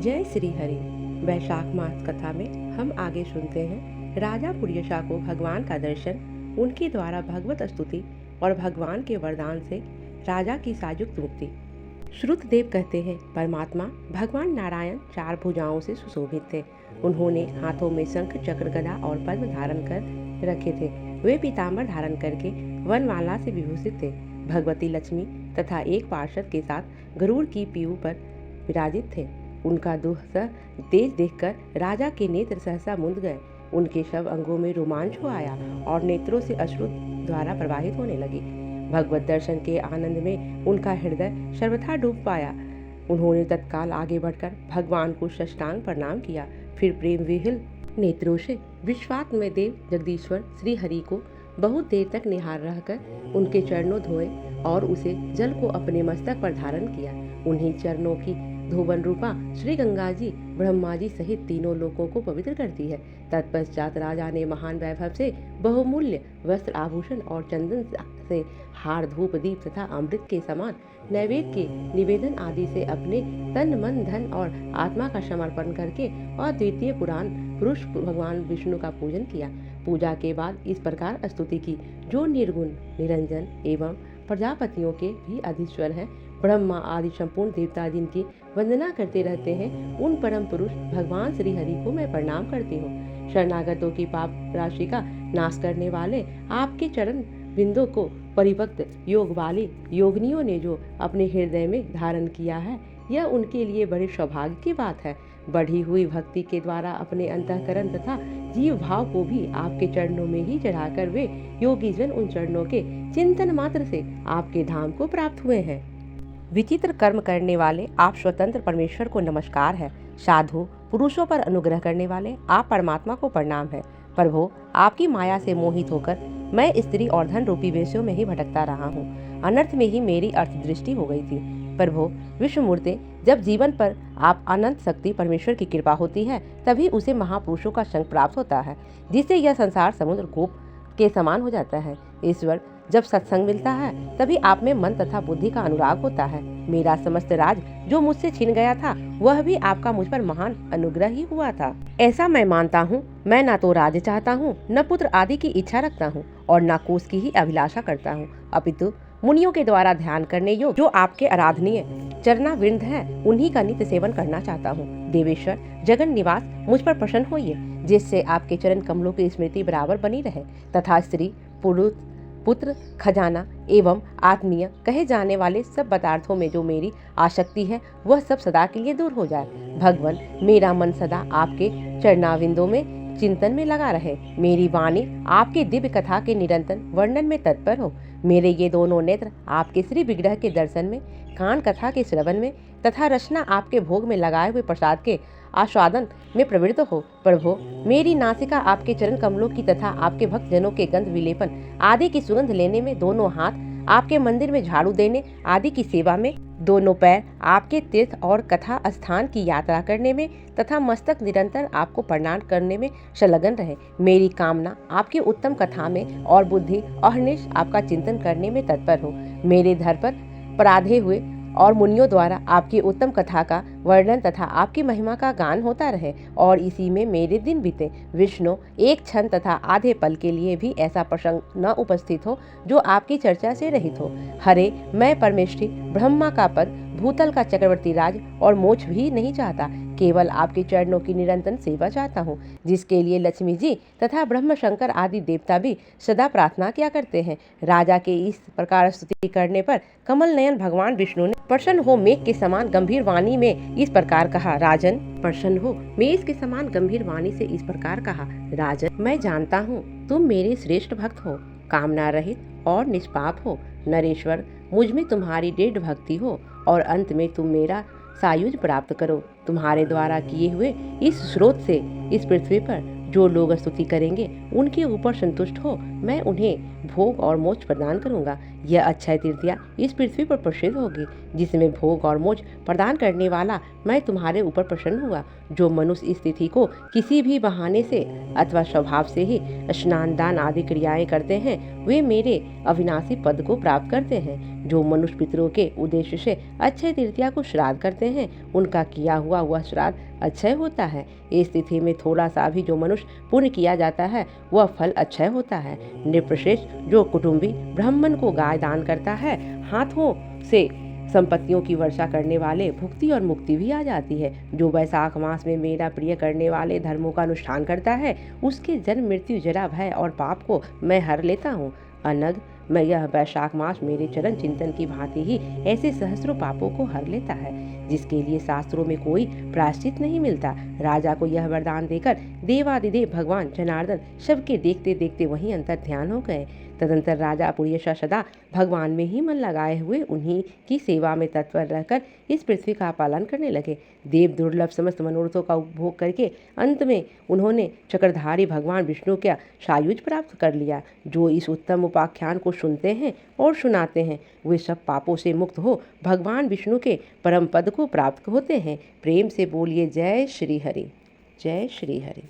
जय श्री हरि। वैशाख मास कथा में हम आगे सुनते हैं राजा पुर्यशा को भगवान का दर्शन, उनके द्वारा भगवत स्तुति और भगवान के वरदान से राजा की सायुक्त मुक्ति। श्रुतदेव कहते हैं, परमात्मा भगवान नारायण 4 भुजाओं से सुशोभित थे। उन्होंने हाथों में शंख, चक्र, गदा और पद्म धारण कर रखे थे। वे पीताम्बर धारण करके वनमाला से विभूषित थे। भगवती लक्ष्मी तथा एक पार्षद के साथ गरुड़ की पीऊ पर विराजित थे। उनका दुस्सह तेज देखकर राजा के नेत्र सहसा मुंद गए। उनके सब अंगों में रोमांच हो आया और नेत्रों से अश्रु द्वारा प्रवाहित होने लगी। भगवत दर्शन के आनंद में उनका हृदय सर्वथा डूब पाया। उन्होंने तत्काल आगे बढ़कर भगवान को साष्टांग प्रणाम किया। फिर प्रेम विह्वल नेत्रों से विश्वात्म देव जगदीश्वर श्री हरि को बहुत देर तक निहार रहकर उनके चरणों धोए और उसे जल को अपने मस्तक पर धारण किया। उन्हीं चरणों की धोवन रूपा श्री गंगा जी ब्रह्मा जी सहित तीनों लोकों को पवित्र करती है। तत्पश्चात राजा ने महान वैभव से बहुमूल्य वस्त्र, आभूषण और चंदन से हार, धूप, दीप तथा अमृत के समान नैवेद्य के निवेदन आदि से अपने तन, मन, धन और आत्मा का समर्पण करके अद्वितीय पुराण पुरुष भगवान विष्णु का पूजन किया। पूजा के बाद इस प्रकार स्तुति की, जो निर्गुण, निरंजन एवं प्रजापतियों के भी अधीश्वर हैं, ब्रह्मा आदि संपूर्ण देवता जिनकी वंदना करते रहते हैं, उन परम पुरुष भगवान श्री हरि को मैं प्रणाम करती हूँ। शरणागतों की पाप राशि का नाश करने वाले आपके चरण बिंदों को परिपक्व योग वाली योगिनियों ने जो अपने हृदय में धारण किया है, यह उनके लिए बड़े सौभाग्य की बात है। बढ़ी हुई भक्ति के द्वारा अपने अंतःकरण तथा जीव भाव को भी आपके चरणों में ही चढ़ाकर वे योगीजन उन चरणों के चिंतन मात्र से आपके धाम को प्राप्त हुए हैं। विचित्र कर्म करने वाले आप स्वतंत्र परमेश्वर को नमस्कार है। साधु पुरुषों पर अनुग्रह करने वाले आप परमात्मा को प्रणाम है। प्रभु, आपकी माया से मोहित होकर मैं स्त्री और धन रूपी वेश्यों में ही भटकता रहा हूँ। अनर्थ में ही मेरी अर्थदृष्टि हो गई थी। प्रभु विश्वमूर्ते, जब जीवन पर आप अनंत शक्ति परमेश्वर की कृपा होती है, तभी उसे महापुरुषों का संग प्राप्त होता है, जिससे यह संसार समुद्र गोप के समान हो जाता है। ईश्वर, जब सत्संग मिलता है तभी आप में मन तथा बुद्धि का अनुराग होता है। मेरा समस्त राज जो मुझसे छिन गया था, वह भी आपका मुझ पर महान अनुग्रह ही हुआ था। ऐसा मैं मानता हूँ। मैं ना तो राज्य चाहता हूँ, न पुत्र आदि की इच्छा रखता हूँ और न कोष की ही अभिलाषा करता हूँ, अपितु मुनियों के द्वारा ध्यान करने योग्य जो आपके आराधनीय चरणावृंद है, उन्हीं का नित्य सेवन करना चाहता हूँ। देवेश्वर जगन निवास, मुझ पर प्रसन्न होइए, जिससे आपके चरण कमलों की स्मृति बराबर बनी रहे तथा स्त्री, पुरुष, पुत्र, खजाना एवं आत्मीय कहे जाने वाले सब पदार्थों में जो मेरी आसक्ति है, वह सब सदा के लिए दूर हो जाए। भगवान, मेरा मन सदा आपके चरणाविंदों में चिंतन में लगा रहे। मेरी वाणी आपके दिव्य कथा के निरंतर वर्णन में तत्पर हो। मेरे ये दोनों नेत्र आपके श्री विग्रह के दर्शन में, कान कथा के श्रवण में तथा रचना आपके भोग में लगाए हुए प्रसाद के आस्वादन में प्रवृत्त हो। प्रभु, मेरी नासिका आपके चरण कमलों की तथा आपके भक्त जनों के गंध विलेपन आदि की सुगंध लेने में, दोनों हाथ आपके मंदिर में झाड़ू देने आदि की सेवा में, दोनों पैर आपके तीर्थ और कथा स्थान की यात्रा करने में तथा मस्तक निरंतर आपको प्रणाम करने में संलग्न रहे। मेरी कामना आपकी उत्तम कथा में और बुद्धि अहर्निश आपका चिंतन करने में तत्पर हो। मेरे धर पर पराधे हुए और मुनियों द्वारा आपकी उत्तम कथा का वर्णन तथा आपकी महिमा का गान होता रहे और इसी में मेरे दिन बीते। विष्णु, एक क्षण तथा आधे पल के लिए भी ऐसा प्रसंग न उपस्थित हो जो आपकी चर्चा से रहित हो। हरे, मैं परमेष्ठी ब्रह्मा का पद, भूतल का चक्रवर्ती राज और मोक्ष भी नहीं चाहता, केवल आपके चरणों की निरंतर सेवा चाहता हूँ, जिसके लिए लक्ष्मी जी तथा ब्रह्म शंकर आदि देवता भी सदा प्रार्थना किया करते हैं। राजा के इस प्रकार स्तुति करने पर कमल नयन भगवान विष्णु ने प्रसन्न हो मेघ के समान गंभीर वाणी में इस प्रकार कहा। राजन, प्रसन्न हो मेघ के समान गंभीर वाणी से इस प्रकार कहा। राजन, मैं जानता हूँ तुम मेरे श्रेष्ठ भक्त हो, कामना रहित और निष्पाप हो। नरेश्वर, मुझ में तुम्हारी दृढ़ भक्ति हो और अंत में तुम मेरा सायुज प्राप्त करो। तुम्हारे द्वारा किए हुए इस स्रोत से इस पृथ्वी पर जो लोग स्तुति करेंगे, उनके ऊपर संतुष्ट हो, मैं उन्हें भोग और मोक्ष प्रदान करूंगा। यह अक्षय तृतीया इस पृथ्वी पर प्रसिद्ध होगी, जिसमें भोग और मोक्ष प्रदान करने वाला मैं तुम्हारे ऊपर प्रसन्न हुआ। जो मनुष्य इस तिथि को किसी भी बहाने से अथवा स्वभाव से ही स्नान दान आदि क्रियाएं करते हैं, वे मेरे अविनाशी पद को प्राप्त करते हैं। जो मनुष्य पितरों के उद्देश्य से अक्षय तृतीया को श्राद्ध करते हैं, उनका किया हुआ वह श्राद्ध अक्षय होता है। इस तिथि में थोड़ा सा भी जो मनुष्य पुण्य किया जाता है, वह फल अक्षय होता है। नृपश्रेष्ठ, जो कुटुंबी ब्राह्मण को गाय दान करता है, हाथों से संपत्तियों की वर्षा करने वाले भुक्ति और मुक्ति भी आ जाती है। जो वैशाख मास में मेरा प्रिय करने वाले धर्मों का अनुष्ठान करता है, उसके जन्म मृत्यु जरा भय और पाप को मैं हर लेता हूँ। अनग, मैं यह वैशाख मास मेरे चरण चिंतन की भांति ही ऐसे सहस्रों पापों को हर लेता है, जिसके लिए शास्त्रों में कोई प्रायश्चित नहीं मिलता। राजा को यह वरदान देकर देवादिदेव भगवान जनार्दन सबके देखते देखते वहीं अंतर ध्यान हो गए। तदंतर राजा पुर्यशा सदा भगवान में ही मन लगाए हुए उन्हीं की सेवा में तत्पर रहकर इस पृथ्वी का पालन करने लगे। देव दुर्लभ समस्त मनोरथों का उपभोग करके अंत में उन्होंने चक्रधारी भगवान विष्णु का सायुज प्राप्त कर लिया। जो इस उत्तम उपाख्यान को सुनते हैं और सुनाते हैं, वे सब पापों से मुक्त हो भगवान विष्णु के परम पद को प्राप्त होते हैं। प्रेम से बोलिए जय श्री हरि, जय श्री हरि।